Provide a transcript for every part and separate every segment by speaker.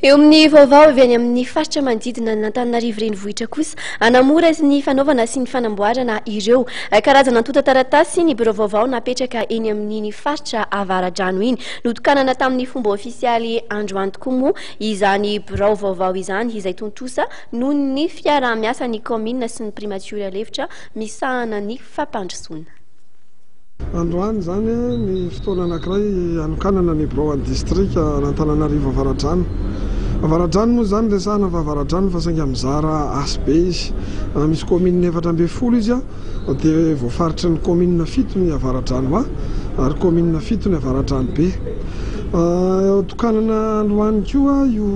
Speaker 1: Eo amin'ny vaovao avy any amin'ny faritra manodidina n'Antananarivo renivohitra kosa, Hanamora ny fanaovana sy ny fanamboarana ireo karazana antontan-taratasy ny birao vaovao napetraka eny amin'ny faritra Avaradrano iny. Notakanana tamin'ny fomba ofisialy androany tokoa moa izany birao vaovao izany, izay tontosa noho ny fiarah-miasa ny commune sy ny primature lefitra misahana ny fampandrosoana.
Speaker 2: Androany zany ny fotoana anankiray anokanana ny birao district n'Antananarivo Avaradrano. Avaradrano moa zany resahana fa Avaradrano fa saingy mizara asy be izy. Misy commune 410 izy dia voafaritry ny commune 7 ny Avaradrano ary commune 7 ny Avaradrano be. Tokanana Androany koa io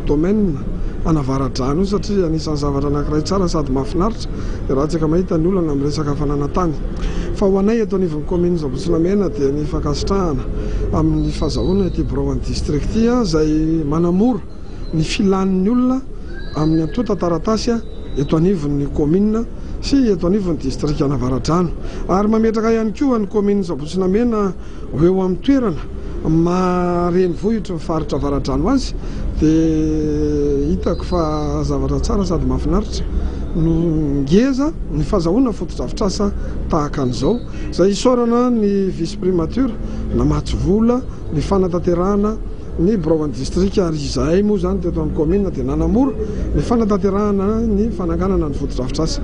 Speaker 2: domaine ana Avaradrano satria anisan'ny zavatra anankiray tsara sady mahafinaritra raha tsaka mahita ny olona amin'ny resaka fananantany. Fa ho anay eto anivon'ny commune Zabotsinamena dia ny fankasitrahana amin'ny fahazahoana ity birao district izay manamora ny filan'ny olona amin'ny antontan-taratasy eto anivon'ny commune sy eto anivon'ny district Avaradrano. Ary mametraka ihany koa ny commune Zabotsinamena eo amin'ny toerana marenivohitra ny faritra Avaradrano azy dia hitako fa zavatra tsara sady mahafinaritra no ngeza ny fahazahoana foto-drafitrasa tahaka an'izao izay isaorana ny vice primature na Matsivola ny fanatanterahana ny birao district ary izahay moa zany teto amin'ny commune dia nanamora ny fanatanterahana ny fananganana ny foto-drafitrasa.